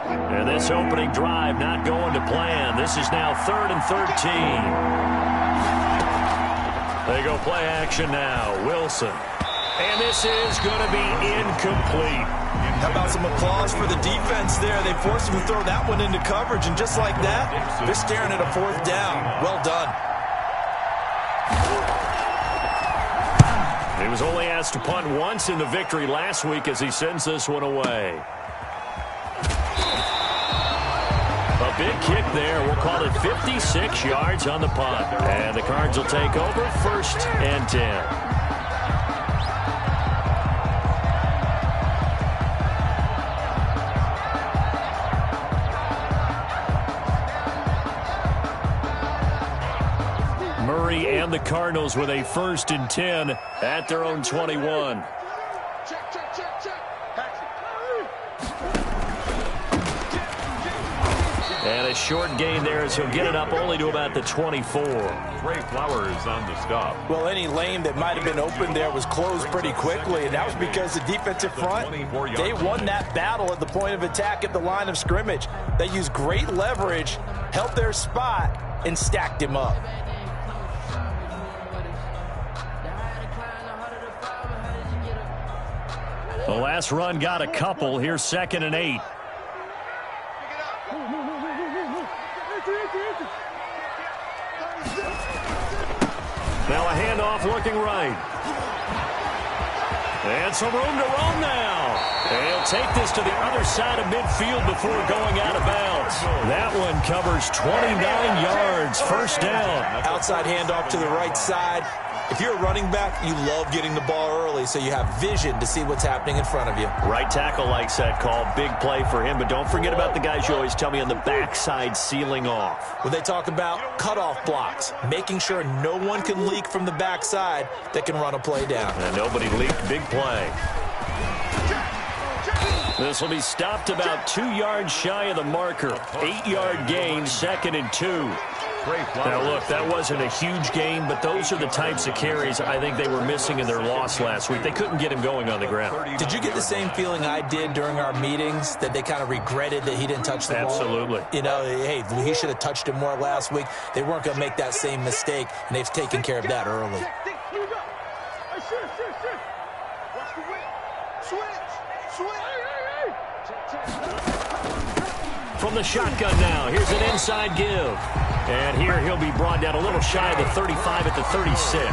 And this opening drive not going to plan. This is now 3rd and 13. They go play action now. Wilson. And this is going to be incomplete. How about some applause for the defense there? They forced him to throw that one into coverage, and just like that, they're staring at a 4th down. Well done. He was only asked to punt once in the victory last week as he sends this one away. A big kick there. We'll call it 56 yards on the punt. And the Cards will take over 1st and 10. And the Cardinals with a 1st and 10 at their own 21. And a short gain there as he'll get it up only to about the 24. Trey Flowers on the stop. Well, any lane that might have been open there was closed pretty quickly, and that was because the defensive front, they won that battle at the point of attack at the line of scrimmage. They used great leverage, held their spot, and stacked him up. The last run got a couple. Here's 2nd and 8. Now a handoff looking right. And some room to roam now. And he'll take this to the other side of midfield before going out of bounds. That one covers 29 yards. 1st down. Outside handoff to the right side. If you're a running back, you love getting the ball early so you have vision to see what's happening in front of you. Right tackle likes that call. Big play for him, but don't forget about the guys you always tell me on the backside sealing off. When they talk about cutoff blocks, making sure no one can leak from the backside that can run a play down. And nobody leaked. Big play. This will be stopped about 2 yards shy of the marker. 8-yard gain, 2nd and 2. Now, look, that wasn't a huge gain, but those are the types of carries I think they were missing in their loss last week. They couldn't get him going on the ground. Did you get the same feeling I did during our meetings, that they kind of regretted that he didn't touch the ball? Absolutely. You know, hey, he should have touched it more last week. They weren't going to make that same mistake, and they've taken care of that early. From the shotgun now, here's an inside give. And here he'll be brought down a little shy of the 35 at the 36.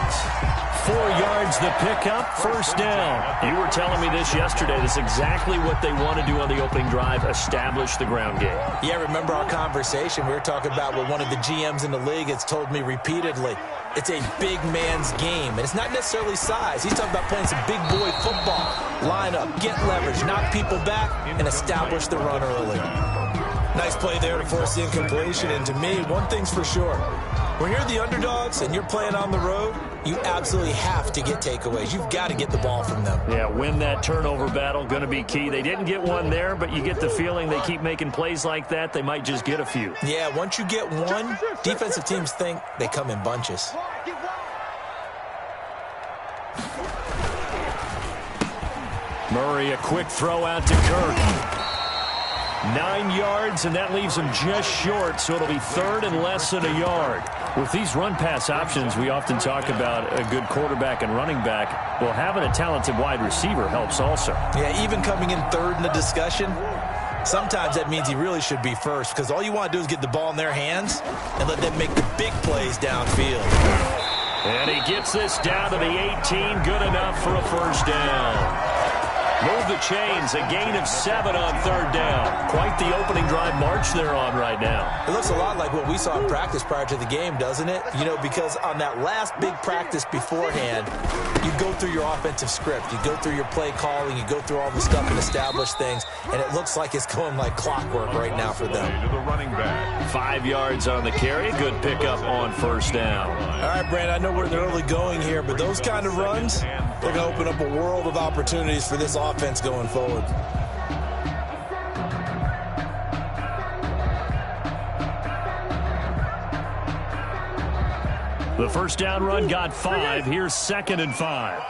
4 yards the pickup, 1st down. You were telling me this yesterday. This is exactly what they want to do on the opening drive, establish the ground game. Yeah, remember our conversation? We were talking about what one of the GMs in the league has told me repeatedly. It's a big man's game, and it's not necessarily size. He's talking about playing some big boy football. Line up, get leverage, knock people back, and establish the run early. Nice play there to force the incompletion, and to me, one thing's for sure. When you're the underdogs and you're playing on the road, you absolutely have to get takeaways. You've got to get the ball from them. Yeah, win that turnover battle, going to be key. They didn't get one there, but you get the feeling they keep making plays like that, they might just get a few. Yeah, once you get one, defensive teams think they come in bunches. Murray, a quick throw out to Kirk. 9 yards, and that leaves him just short, so it'll be 3rd and less than a yard. With these run-pass options, we often talk about a good quarterback and running back. Well, having a talented wide receiver helps also. Yeah, even coming in 3rd in the discussion, sometimes that means he really should be first, because all you want to do is get the ball in their hands and let them make the big plays downfield. And he gets this down to the 18, good enough for a 1st down. Move the chains, a gain of 7 on 3rd down. Quite the opening drive march they're on right now. It looks a lot like what we saw in practice prior to the game, doesn't it? You know, because on that last big practice beforehand, you go through your offensive script. You go through your play calling. You go through all the stuff and establish things. And it looks like it's going like clockwork right now for them. To the running back. 5 yards on the carry. Good pickup on 1st down. All right, Brand, I know we're in the early going here, but those kind of runs, they're going to open up a world of opportunities for this offense going forward. The 1st down run got 5. Here's 2nd and 5.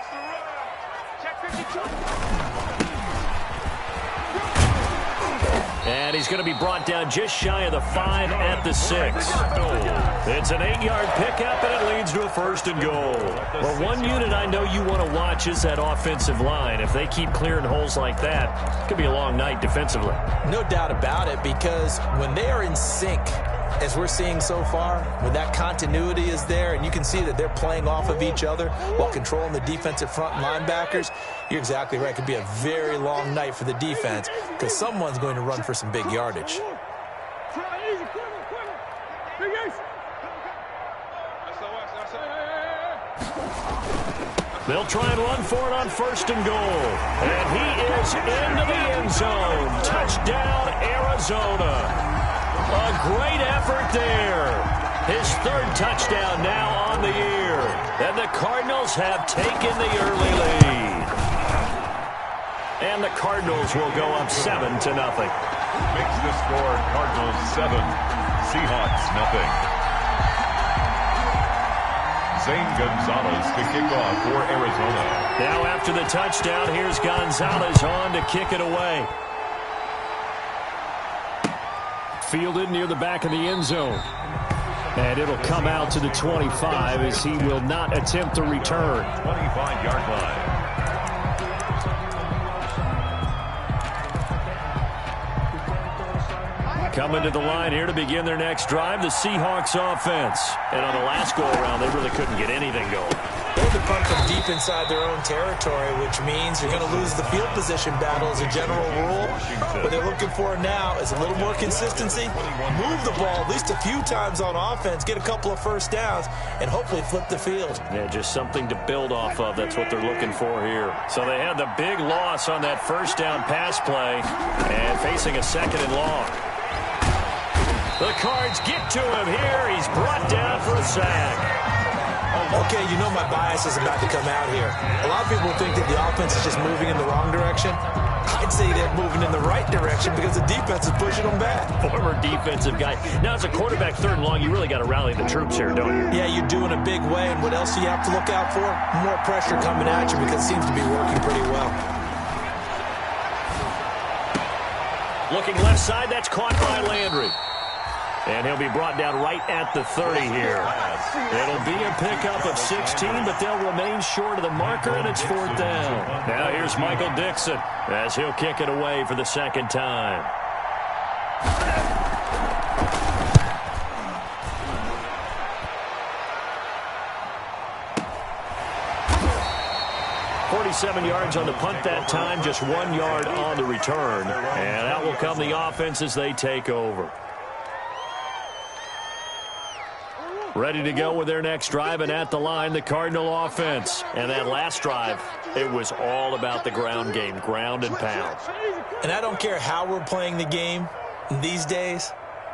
And he's going to be brought down just shy of the 5 at the 6. It's an 8-yard pickup, and it leads to a 1st and goal. Well, one unit I know you want to watch is that offensive line. If they keep clearing holes like that, it could be a long night defensively. No doubt about it, because when they are in sync, as we're seeing so far, when that continuity is there and you can see that they're playing off of each other while controlling the defensive front linebackers, you're exactly right. It could be a very long night for the defense because someone's going to run for some big yardage. They'll try and run for it on 1st and goal. And he is into the end zone. Touchdown, Arizona. A great effort there. His 3rd touchdown now on the year. And the Cardinals have taken the early lead. And the Cardinals will go up 7-0. Makes the score Cardinals 7, Seahawks 0. Zane Gonzalez to kick off for Arizona. Now after the touchdown, here's Gonzalez on to kick it away. Fielded near the back of the end zone. And it'll come out to the 25 as he will not attempt to return. 25-yard line. Coming to the line here to begin their next drive, the Seahawks offense. And on the last go-around, they really couldn't get anything going. They had to punt from deep inside their own territory, which means you're going to lose the field position battle as a general rule. What they're looking for now is a little more consistency, move the ball at least a few times on offense, get a couple of 1st downs, and hopefully flip the field. Yeah, just something to build off of. That's what they're looking for here. So they had the big loss on that 1st down pass play and facing a 2nd and long. The Cards get to him here. He's brought down for a sack. Okay, you know my bias is about to come out here. A lot of people think that the offense is just moving in the wrong direction. I'd say they're moving in the right direction because the defense is pushing them back. Former defensive guy. Now, as a quarterback 3rd and long, you really got to rally the troops here, don't you? Yeah, you're doing a big way, and what else do you have to look out for? More pressure coming at you because it seems to be working pretty well. Looking left side, that's caught by Landry. And he'll be brought down right at the 30 here. It'll be a pickup of 16, but they'll remain short of the marker, and it's 4th down. Now here's Michael Dixon as he'll kick it away for the 2nd time. .47 yards on the punt that time, just 1 yard on the return. And out will come the offense as they take over. Ready to go with their next drive, and at the line, the Cardinal offense. And that last drive, it was all about the ground game, ground and pound. And I don't care how we're playing the game these days,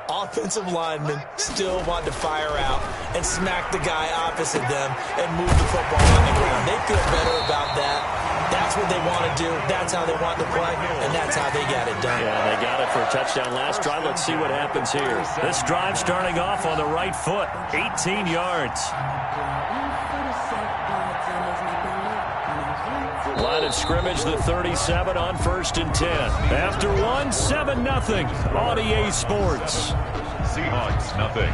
offensive linemen still want to fire out and smack the guy opposite them and move the football on the ground. They feel better about that. That's what they want to do. That's how they want to play, and that's how they got it done. Yeah, they got it for a touchdown last drive. Let's see what happens here. This drive starting off on the right foot, 18 yards. Line of scrimmage, the 37 on 1st and 10. After 1, 7-0 on EA Sports. Seahawks 0.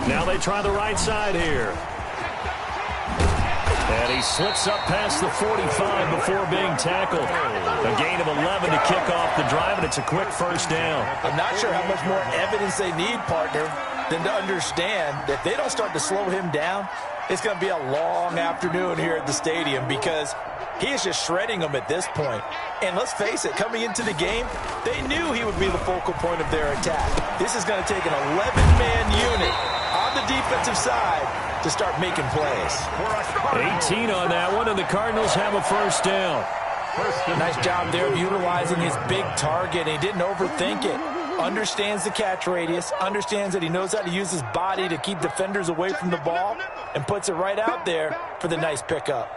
Now they try the right side here. And he slips up past the 45 before being tackled. A gain of 11 to kick off the drive, and it's a quick 1st down. I'm not sure how much more evidence they need, partner, than to understand that if they don't start to slow him down, it's going to be a long afternoon here at the stadium because he is just shredding them at this point. And let's face it, coming into the game, they knew he would be the focal point of their attack. This is going to take an 11-man unit on the defensive side to start making plays. 18 on that one, and the Cardinals have a first down. Nice job there of utilizing his big target. He didn't overthink it. Understands the catch radius, understands that he knows how to use his body to keep defenders away from the ball, and puts it right out there for the nice pickup.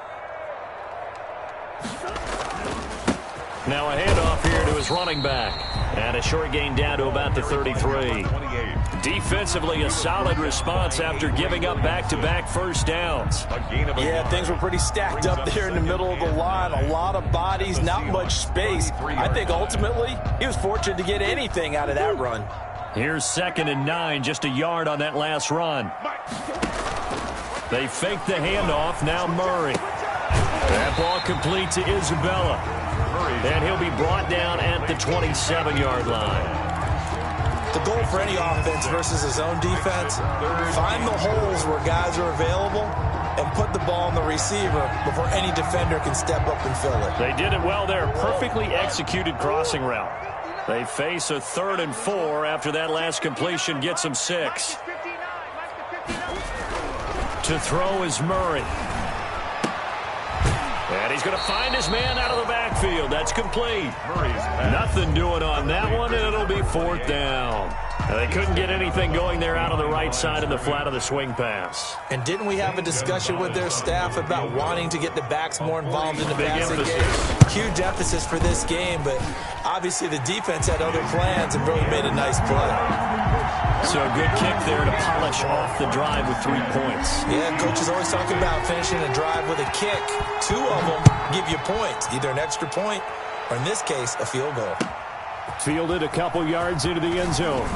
Now a handoff here to his running back. And a short gain down to about the 33. Defensively, a solid response after giving up back-to-back first downs. Yeah, things were pretty stacked up there in the middle of the line. A lot of bodies, not much space. I think ultimately he was fortunate to get anything out of that run. Here's 2nd and 9, just a yard on that last run. They fake the handoff, now Murray. That ball complete to Isabella. And he'll be brought down at the 27-yard line. The goal for any offense versus his own defense, find the holes where guys are available and put the ball on the receiver before any defender can step up and fill it. They did it well there. Perfectly executed crossing route. They face a 3rd and 4 after that last completion gets them 6. To throw is Murray. And he's going to find his man out of the backfield. That's complete. Nothing doing on that one, and it'll be 4th down. Now, they couldn't get anything going there out of the right side in the flat of the swing pass. And didn't we have a discussion with their staff about wanting to get the backs more involved in the passing game? Huge emphasis for this game, but obviously the defense had other plans and really made a nice play. So a good kick there to polish off the drive with 3 points. Yeah, coaches always talk about finishing a drive with a kick. 2 of them give you points, either an extra point or, in this case, a field goal. Fielded a couple yards into the end zone.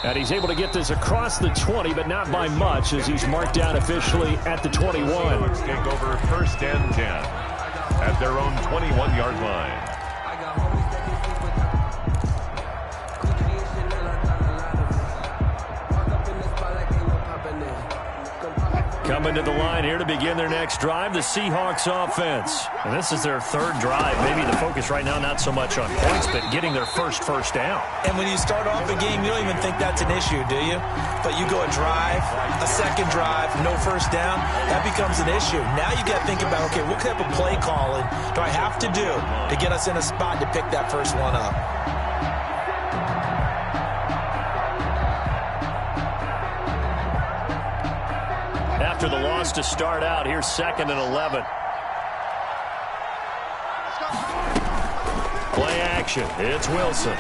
And he's able to get this across the 20, but not by much, as he's marked down officially at the 21. Take over 1st and 10 at their own 21-yard line. Coming to the line here to begin their next drive, the Seahawks offense. And this is their 3rd drive. Maybe the focus right now not so much on points, but getting their first down. And when you start off a game, you don't even think that's an issue, do you? But you go a drive, a 2nd drive, no first down, that becomes an issue. Now you got to think about, okay, what type of play calling do I have to do to get us in a spot to pick that first one up? After the loss to start out, here's 2nd and 11. Play action. It's Wilson.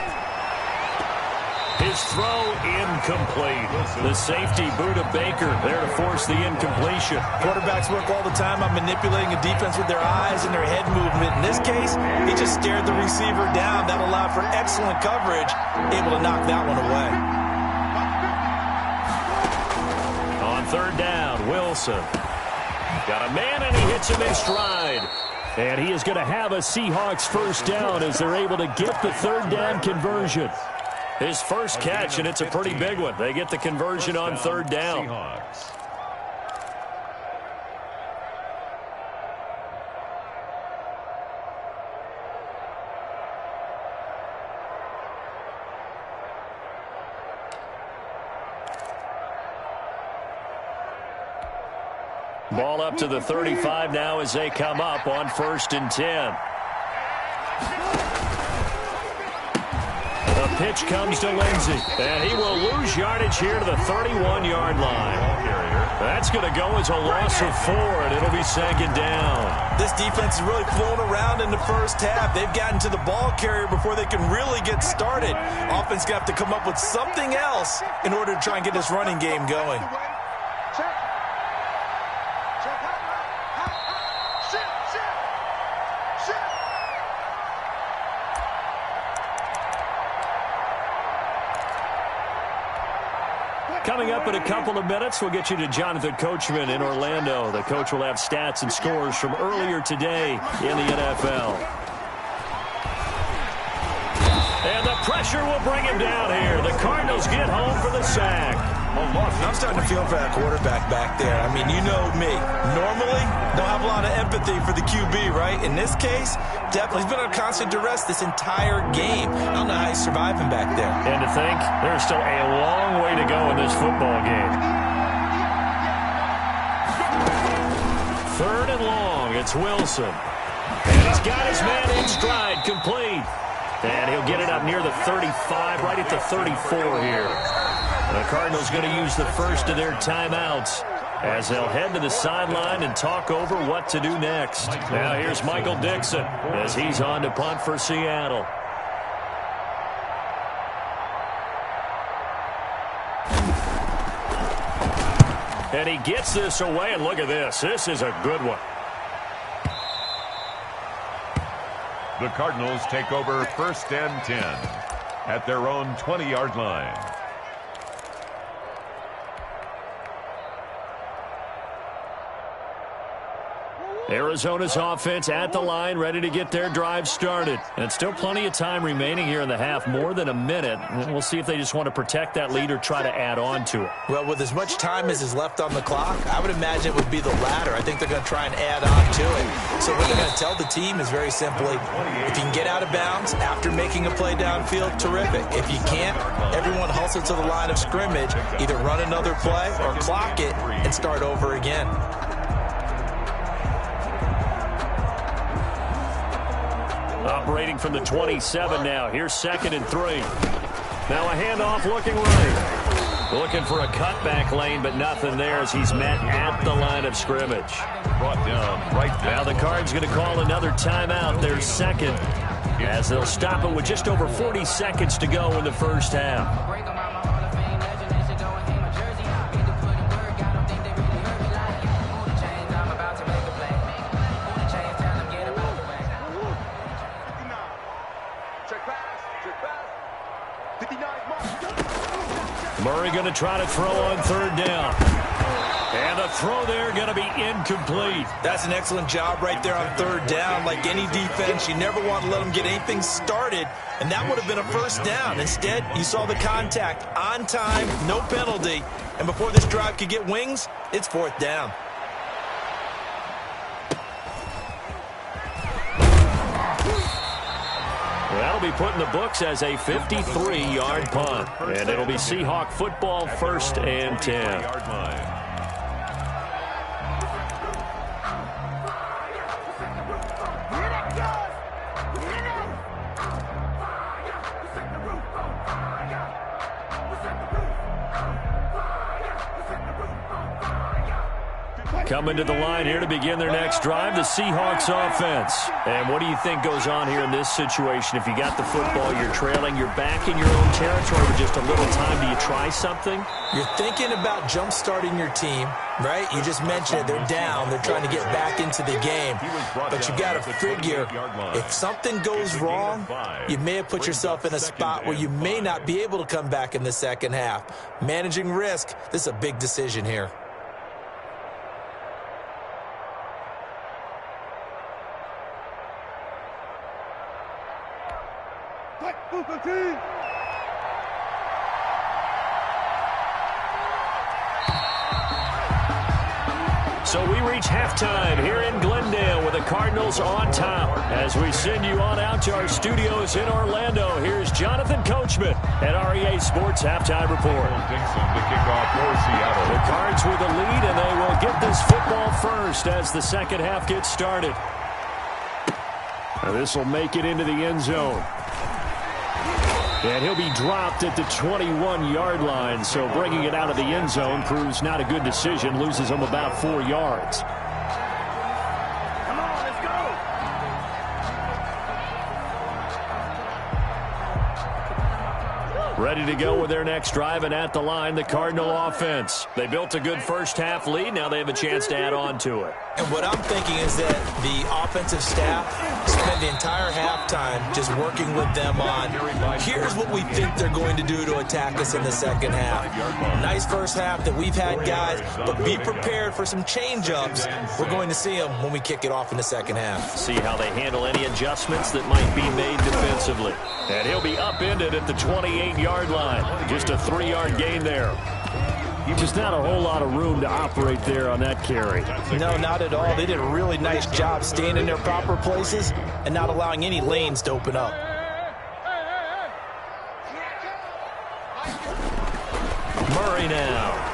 His throw incomplete. The safety boot of Baker there to force the incompletion. Quarterbacks work all the time on manipulating a defense with their eyes and their head movement. In this case, he just stared the receiver down. That allowed for excellent coverage, able to knock that one away. 3rd down, Wilson. Got a man, and he hits him in stride. And he is going to have a Seahawks first down as they're able to get the 3rd down conversion. His first catch, and it's a pretty big one. They get the conversion on 3rd down. Seahawks. Ball up to the 35 now as they come up on 1st and 10. The pitch comes to Lindsey, and he will lose yardage here to the 31-yard line. That's going to go as a loss of 4, and it'll be 2nd down. This defense is really flown around in the first half. They've gotten to the ball carrier before they can really get started. Offense going to have to come up with something else in order to try and get this running game going. Coming up in a couple of minutes, we'll get you to Jonathan Coachman in Orlando. The coach will have stats and scores from earlier today in the NFL. And the pressure will bring him down here. The Cardinals get home for the sack. I'm starting to feel for that quarterback back there. I mean, you know me. Normally, don't have a lot of sympathy for the QB, right? In this case, definitely. He's been on constant duress this entire game. I don't know how he's surviving back there. And to think, there's still a long way to go in this football game. 3rd and long. It's Wilson. And he's got his man in stride, complete. And he'll get it up near the 35, right at the 34 here. The Cardinals going to use the first of their timeouts as they'll head to the sideline and talk over what to do next. Now here's Michael Dixon as he's on to punt for Seattle. And he gets this away, and look at this. This is a good one. The Cardinals take over 1st and 10 at their own 20-yard line. Arizona's offense at the line, ready to get their drive started. And still plenty of time remaining here in the half, more than a minute. We'll see if they just want to protect that lead or try to add on to it. Well, with as much time as is left on the clock, I would imagine it would be the latter. I think they're going to try and add on to it. So what they're going to tell the team is very simply, if you can get out of bounds after making a play downfield, terrific. If you can't, everyone hustle to the line of scrimmage, either run another play or clock it and start over again. Operating from the 27 now. Here's 2nd and 3. Now a handoff looking right. Looking for a cutback lane, but nothing there as he's met at the line of scrimmage. Brought down right there. Now the Cards going to call another timeout. Their 2nd as they'll stop it with just over 40 seconds to go in the first half. Murray going to try to throw on 3rd down. And the throw there going to be incomplete. That's an excellent job right there on 3rd down. Like any defense, you never want to let them get anything started, and that would have been a 1st down. Instead, you saw the contact on time, no penalty, and before this drive could get wings, it's 4th down. That'll be put in the books as a 53-yard punt. And it'll be Seahawk football, 1st and 10. Coming to the line here to begin their next drive, the Seahawks offense. And what do you think goes on here in this situation? If you got the football, you're trailing, you're back in your own territory with just a little time. Do you try something? You're thinking about jump-starting your team, right? You just mentioned it. They're down. They're trying to get back into the game. But you got to figure, if something goes wrong, you may have put yourself in a spot where you may not be able to come back in the second half. Managing risk, this is a big decision here. So we reach halftime here in Glendale with the Cardinals on top. As we send you on out to our studios in Orlando, here's Jonathan Coachman at REA Sports Halftime Report. Dixon to kick off for Seattle. The Cards with a lead, and they will get this football first as the second half gets started. Now this will make it into the end zone. And he'll be dropped at the 21-yard line, so bringing it out of the end zone proves not a good decision, loses him about 4 yards. Come on, let's go. Ready to go with their next drive, and at the line, the Cardinal offense. They built a good first-half lead. Now they have a chance to add on to it. And what I'm thinking is that the offensive staff spent the entire halftime just working with them on, here's what we think they're going to do to attack us in the second half. Nice first half that we've had, guys, but be prepared for some change-ups. We're going to see them when we kick it off in the second half. See how they handle any adjustments that might be made defensively. And he'll be upended at the 28-yard line. Just a 3-yard gain there. Just not a whole lot of room to operate there on that carry. No, not at all. They did a really nice job staying in their proper places and not allowing any lanes to open up. Murray now.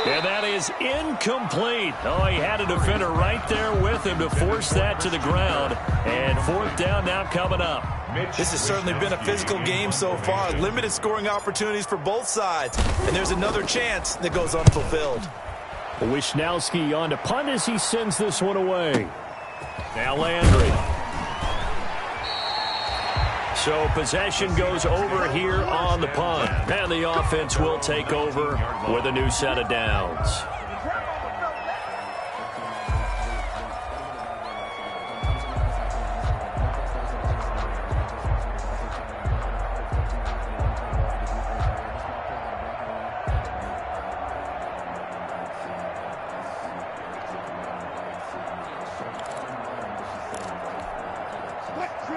And that is incomplete. Oh, he had a defender right there with him to force that to the ground. And fourth down now coming up. This has certainly been a physical game so far. Limited scoring opportunities for both sides. And there's another chance that goes unfulfilled. Wisnowski on to punt as he sends this one away. Now Landry. So possession goes over here on the punt. And the offense will take over with a new set of downs.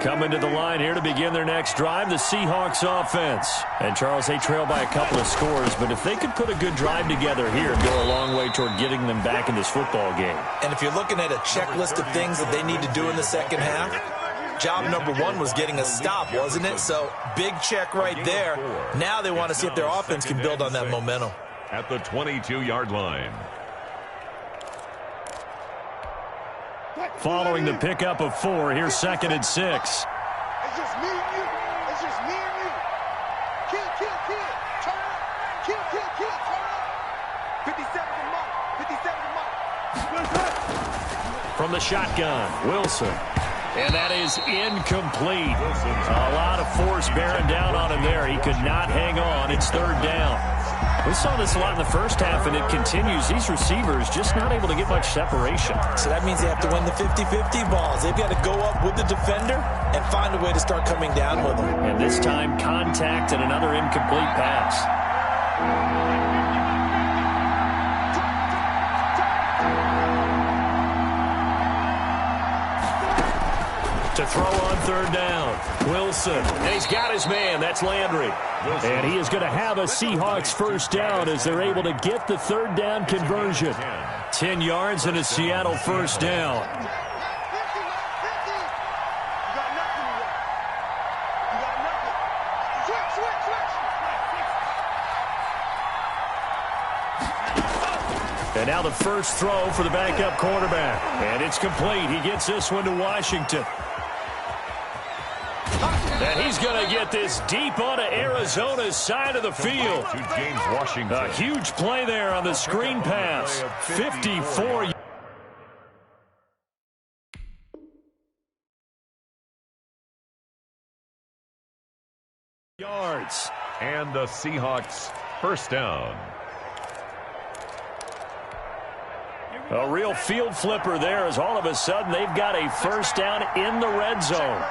Coming to the line here to begin their next drive, the Seahawks offense. And, Charles, they trail by a couple of scores, but if they could put a good drive together here, it'd go a long way toward getting them back in this football game. And if you're looking at a checklist of things that they need to do in the second half, job number one was getting a stop, wasn't it? So, big check right there. Now they want to see if their offense can build on that momentum. At the 22-yard line. Following the pickup of 4, here's 2nd and 6. It's just me and you. It's just me and you. Kill, kill, kill. Turn up. Kill, kill, kill. Turn up. 57 to mark. 57 to mark. From the shotgun, Wilson. And that is incomplete. A lot of force bearing down on him there. He could not hang on. It's 3rd down. We saw this a lot in the first half, and it continues. These receivers just not able to get much separation. So that means they have to win the 50-50 balls. They've got to go up with the defender and find a way to start coming down with them. And this time, contact and another incomplete pass. To throw on 3rd down. Wilson. And he's got his man. That's Landry. And he is going to have a Seahawks first down as they're able to get the 3rd down conversion. 10 yards and a Seattle first down. And now the first throw for the backup quarterback. And it's complete. He gets this one to Washington. And he's going to get this deep onto Arizona's side of the field. To James Washington. A huge play there on the screen pass. 54 yards. And the Seahawks first down. A real field flipper there as all of a sudden they've got a first down in the red zone.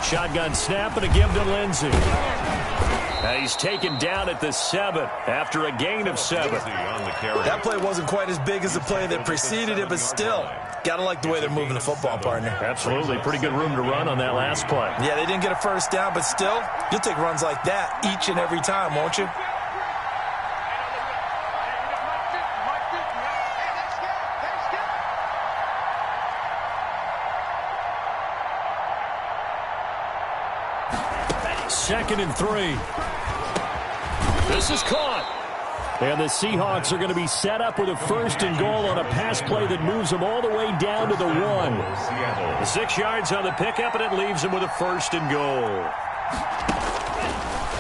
Shotgun snap and a give to Lindsey. He's taken down at the 7 after a gain of 7. That play wasn't quite as big as the play that preceded it, but still, gotta like the way they're moving the football, partner. Absolutely. Pretty good room to run on that last play. Yeah, they didn't get a first down, but still, you'll take runs like that each and every time, won't you? Second and 3. This is caught. And the Seahawks are going to be set up with a first and goal on a pass play that moves them all the way down to the 1. 6 yards on the pickup, and it leaves them with a first and goal.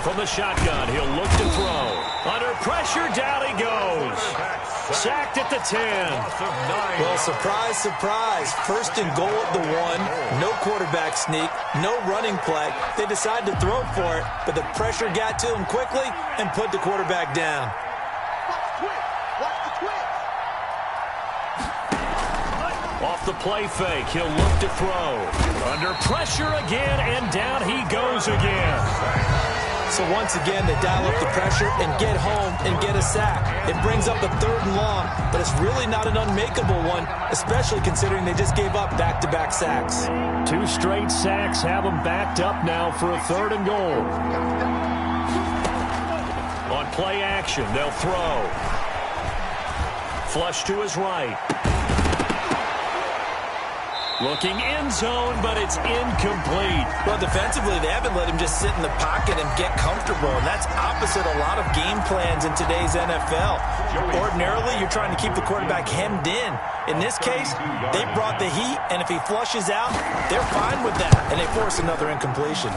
From the shotgun, he'll look to throw. Under pressure, down he goes. Sacked at the 10. Well, surprise, surprise. First and goal at the 1. No quarterback sneak. No running play. They decide to throw for it, but the pressure got to him quickly and put the quarterback down. Off the play fake, he'll look to throw. Under pressure again, and down he goes again. So once again, they dial up the pressure and get home and get a sack. It brings up a 3rd and long, but it's really not an unmakeable one, especially considering they just gave up back-to-back sacks. 2 straight sacks have them backed up now for a 3rd and goal. On play action, they'll throw. Flush to his right. Looking end zone, but it's incomplete. Well, defensively, they haven't let him just sit in the pocket and get comfortable, and that's opposite a lot of game plans in today's NFL. Ordinarily, you're trying to keep the quarterback hemmed in. In this case, they brought the heat, and if he flushes out, they're fine with that, and they force another incompletion.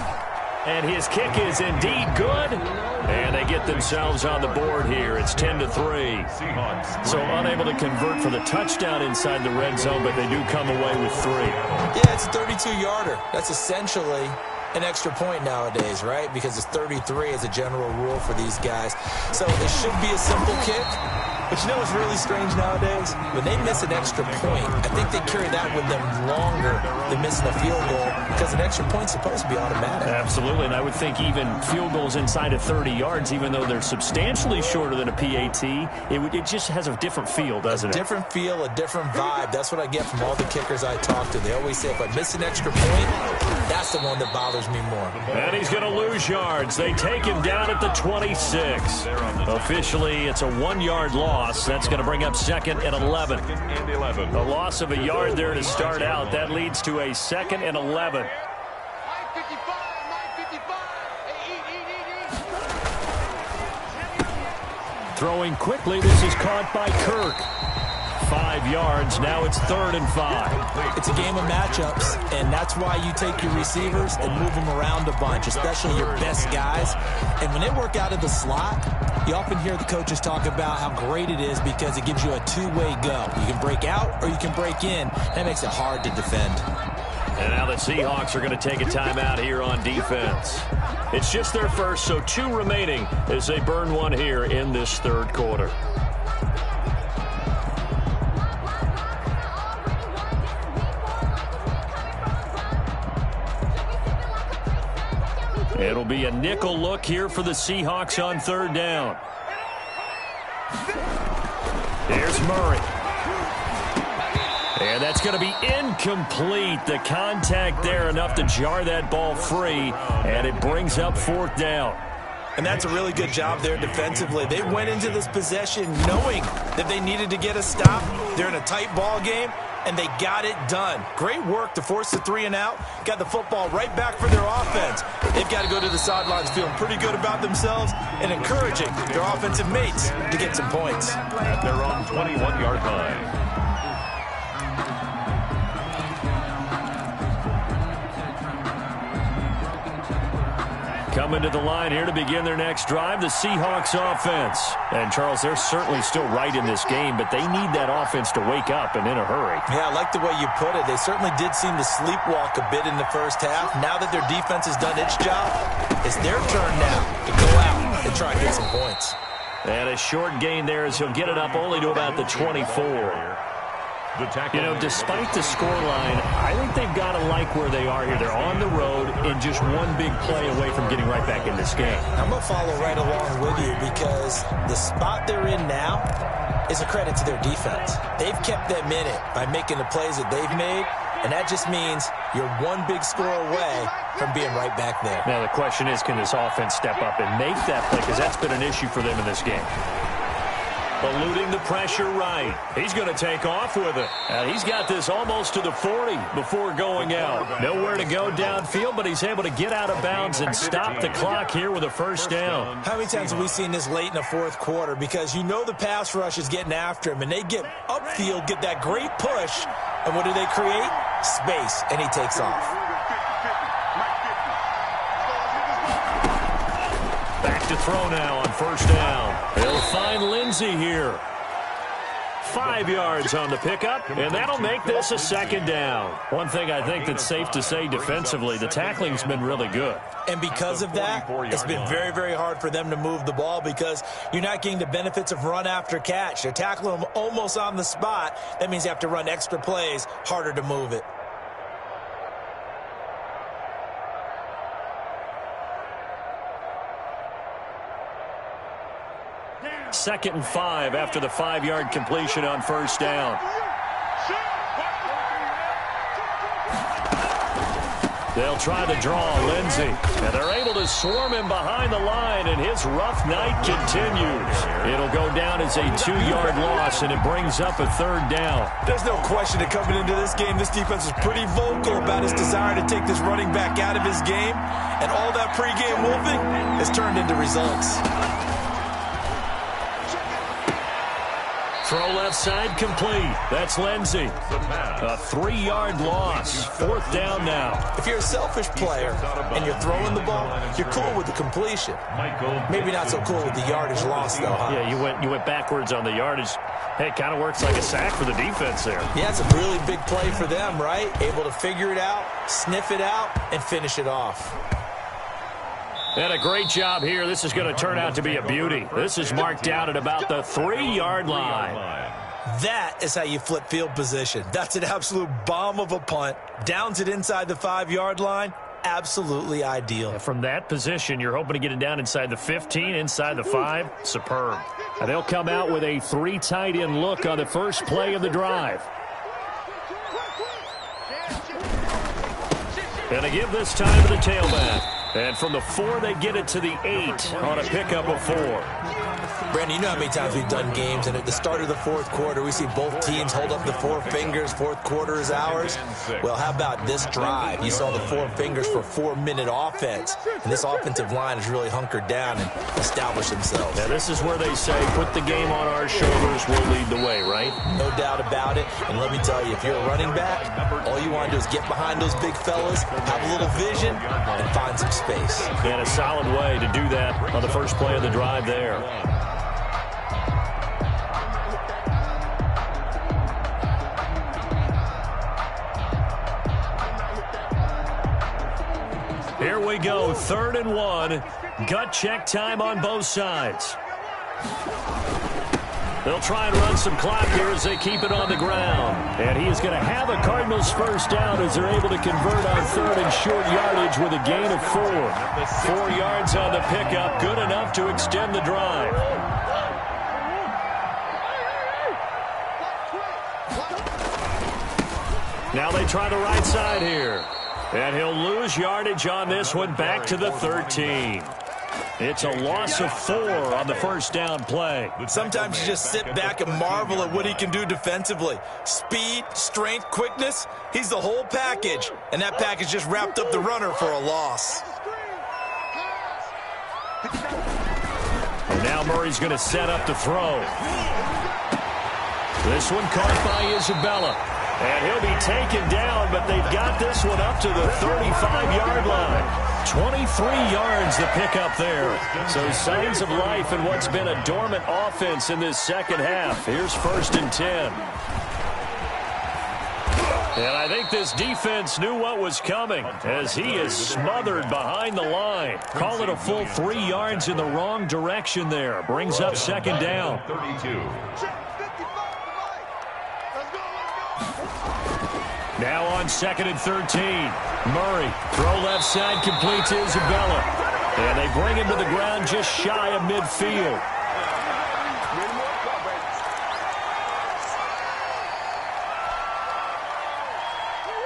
And his kick is indeed good. And they get themselves on the board here. It's 10-3. So unable to convert for the touchdown inside the red zone, but they do come away with 3. Yeah, it's a 32-yarder. That's essentially an extra point nowadays, right? Because it's 33 as a general rule for these guys. So it should be a simple kick. But you know what's really strange nowadays? When they miss an extra point, I think they carry that with them longer than missing a field goal because an extra point's supposed to be automatic. Absolutely, and I would think even field goals inside of 30 yards, even though they're substantially shorter than a PAT, it just has a different feel, doesn't it? A different feel, a different vibe. That's what I get from all the kickers I talk to. They always say if I miss an extra point, that's the one that bothers me more. And he's going to lose yards. They take him down at the 26. Officially, it's a 1-yard loss. That's going to bring up 2nd and 11. A loss of a yard there to start out. That leads to a 2nd and 11. Throwing quickly. This is caught by Kirk. 5 yards. Now it's 3rd and 5. It's a game of matchups, and that's why you take your receivers and move them around a bunch, especially your best guys. And when they work out of the slot, you often hear the coaches talk about how great it is because it gives you a 2-way go. You can break out or you can break in. That makes it hard to defend. And now the Seahawks are going to take a timeout here on defense. It's just their first, so 2 remaining as they burn 1 here in this 3rd quarter. It'll be a nickel look here for the Seahawks on 3rd down. Here's Murray. And that's going to be incomplete. The contact there enough to jar that ball free, and it brings up 4th down. And that's a really good job there defensively. They went into this possession knowing that they needed to get a stop. They're in a tight ball game, and they got it done. Great work to force the 3 and out. Got the football right back for their offense. They've got to go to the sidelines feeling pretty good about themselves and encouraging their offensive mates to get some points. At their own 21-yard line. Coming to the line here to begin their next drive, the Seahawks offense. And, Charles, they're certainly still right in this game, but they need that offense to wake up and in a hurry. Yeah, I like the way you put it. They certainly did seem to sleepwalk a bit in the first half. Now that their defense has done its job, it's their turn now to go out and try and get some points. And a short gain there as he'll get it up only to about the 24. You know, despite the scoreline, I think they've got to like where they are here. They're on the road and just one big play away from getting right back in this game. I'm going to follow right along with you because the spot they're in now is a credit to their defense. They've kept them in it by making the plays that they've made, and that just means you're one big score away from being right back there. Now, the question is, can this offense step up and make that play? Because that's been an issue for them in this game. Eluding the pressure right. He's going to take off with it. And he's got this almost to the 40 before going out. Nowhere to go downfield, but he's able to get out of bounds and stop the clock here with a 1st down. How many times have we seen this late in the 4th quarter? Because you know the pass rush is getting after him, and they get upfield, get that great push, and what do they create? Space, and he takes off. Back to throw now on 1st down. They'll find Lindsey here. 5 yards on the pickup, and that'll make this a 2nd down. One thing I think that's safe to say defensively, the tackling's been really good. And because of that, it's been very, very hard for them to move the ball because you're not getting the benefits of run after catch. They're tackling them almost on the spot. That means you have to run extra plays, harder to move it. 2nd and 5 after the 5-yard completion on first down. They'll try to draw Lindsey, and they're able to swarm him behind the line, and his rough night continues. It'll go down as a 2-yard loss, and it brings up a 3rd down. There's no question that coming into this game, this defense was pretty vocal about his desire to take this running back out of his game, and all that pregame wolfing has turned into results. Throw left side complete. That's Lindsey. A 3-yard loss. 4th down now. If you're a selfish player and you're throwing the ball, you're cool with the completion. Maybe not so cool with the yardage loss, though, huh? Yeah, you went backwards on the yardage. Hey, it kind of works like a sack for the defense there. Yeah, it's a really big play for them, right? Able to figure it out, sniff it out, and finish it off. And a great job here. This is going to turn out to be a beauty. This is marked down at about the 3-yard line. That is how you flip field position. That's an absolute bomb of a punt. Downs it inside the 5-yard line. Absolutely ideal. From that position, you're hoping to get it down inside the 15, inside the 5. Superb. And they'll come out with a 3 tight end look on the first play of the drive. And they give this time to the tailback. And from the 4, they get it to the 8 on a pickup of 4. Brandon, you know how many times we've done games, and at the start of the 4th quarter, we see both teams hold up the 4 fingers. 4th quarter is ours. Well, how about this drive? You saw the 4 fingers for 4-minute offense, and this offensive line has really hunkered down and established themselves. Now, this is where they say, put the game on our shoulders, we'll lead the way, right? No doubt about it. And let me tell you, if you're a running back, all you want to do is get behind those big fellas, have a little vision, and find some space. And a solid way to do that on the first play of the drive there. Here we go, 3rd and 1. Gut check time on both sides. They'll try and run some clock here as they keep it on the ground. And he is going to have a Cardinals first down as they're able to convert on 3rd and short yardage with a gain of 4. 4 yards on the pickup, good enough to extend the drive. Now they try the right side here. And he'll lose yardage on this one back to the 13. It's a loss of 4 on the first down play. Sometimes you just sit back and marvel at what he can do defensively. Speed, strength, quickness, he's the whole package. And that package just wrapped up the runner for a loss. And now Murray's going to set up to throw. This one caught by Isabella. And he'll be taken down, but they've got this one up to the 35-yard line. 23 yards the pickup there. So signs of life in what's been a dormant offense in this second half. Here's 1st and 10. And I think this defense knew what was coming as he is smothered behind the line. Call it a full 3 yards in the wrong direction there. Brings up 2nd down. 32. Now on 2nd and 13. Murray, throw left side, complete to Isabella. And they bring him to the ground just shy of midfield.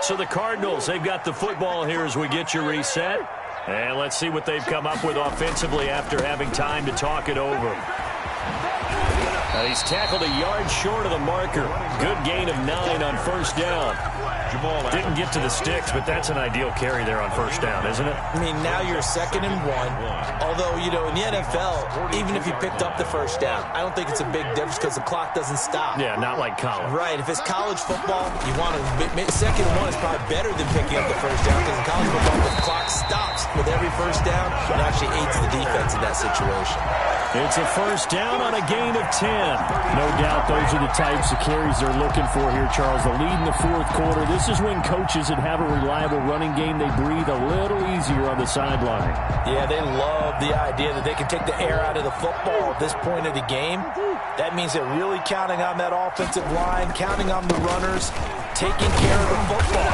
So the Cardinals, they've got the football here as we get you reset. And let's see what they've come up with offensively after having time to talk it over. He's tackled a yard short of the marker. Good gain of 9 on first down. Didn't get to the sticks, but that's an ideal carry there on first down, isn't it? I mean, now you're 2nd and 1. Although, you know, in the NFL, even if you picked up the first down, I don't think it's a big difference because the clock doesn't stop. Yeah, not like college. Right. If it's college football, you want to 2nd and 1 is probably better than picking up the first down because in college football, the clock stops with every first down and actually aids the defense in that situation. It's a first down on a gain of 10. No doubt those are the types of carries they're looking for here, Charles. The lead in the 4th quarter. This is when coaches that have a reliable running game, they breathe a little easier on the sideline. Yeah, they love the idea that they can take the air out of the football at this point of the game. That means they're really counting on that offensive line, counting on the runners, taking care of the football.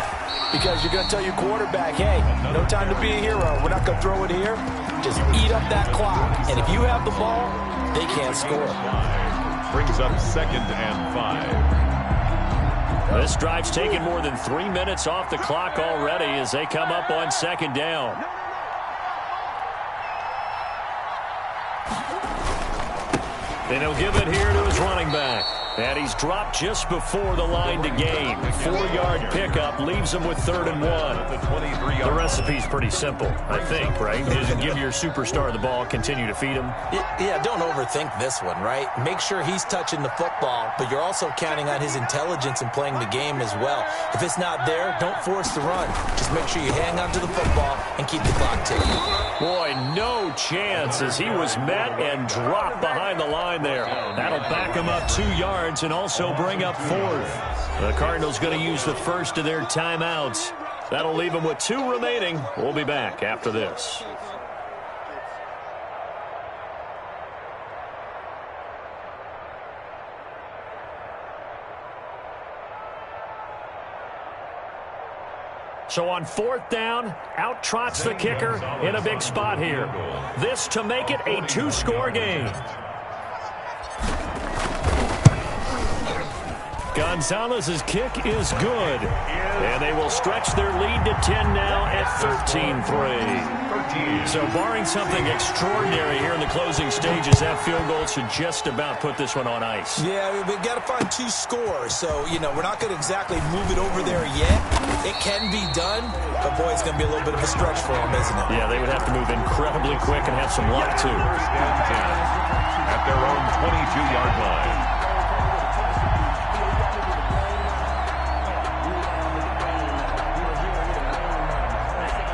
because you're going to tell your quarterback, hey, no time to be a hero. We're not going to throw it here. Just eat up that clock. And if you have the ball, they can't score. Brings up 2nd and 5. This drive's taken more than 3 minutes off the clock already as they come up on 2nd down. And he'll give it here to his running back. And he's dropped just before the line to gain. 4-yard pickup leaves him with 3rd and 1. The recipe's pretty simple, I think, right? Just give your superstar the ball, continue to feed him. Yeah, don't overthink this one, right? Make sure he's touching the football, but you're also counting on his intelligence in playing the game as well. If it's not there, don't force the run. Just make sure you hang on to the football and keep the clock ticking. Boy, no chance as he was met and dropped behind the line there. That'll back him up 2 yards and also bring up 4th. The Cardinals going to use the first of their timeouts. That'll leave them with 2 remaining. We'll be back after this. So on 4th down, out trots the kicker in a big spot here. This to make it a 2-score game. Gonzalez's kick is good. And they will stretch their lead to 10 now at 13-3. So barring something extraordinary here in the closing stages, that field goal should just about put this one on ice. Yeah, we've got to find 2 scores. So, we're not going to exactly move it over there yet. It can be done, but boy, it's going to be a little bit of a stretch for them, isn't it? Yeah, they would have to move incredibly quick and have some luck, too. 1st and 10 at their own 22-yard line.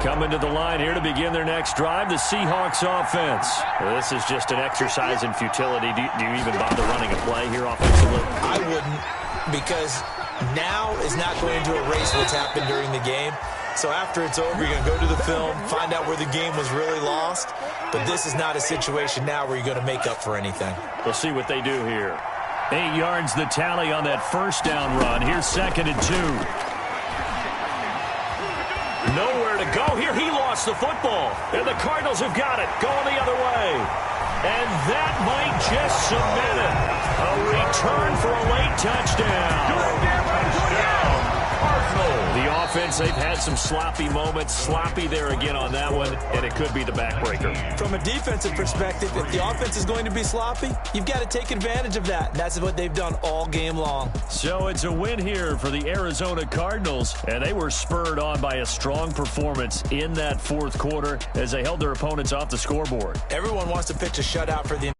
Coming to the line here to begin their next drive, the Seahawks offense. This is just an exercise in futility. Do you even bother running a play here offensively? I wouldn't, because now is not going to erase what's happened during the game. So after it's over, you're going to go to the film, find out where the game was really lost. But this is not a situation now where you're going to make up for anything. We'll see what they do here. 8 yards the tally on that 1st down run. Here's 2nd and 2. Nowhere to go here. He lost the football. And the Cardinals have got it. Going the other way. And that might just cement it. A return for a late touchdown. The offense, they've had some sloppy moments. Sloppy there again on that one, and it could be the backbreaker. From a defensive perspective, if the offense is going to be sloppy, you've got to take advantage of that. And that's what they've done all game long. So it's a win here for the Arizona Cardinals, and they were spurred on by a strong performance in that 4th quarter as they held their opponents off the scoreboard. Everyone wants to pitch a shutout for the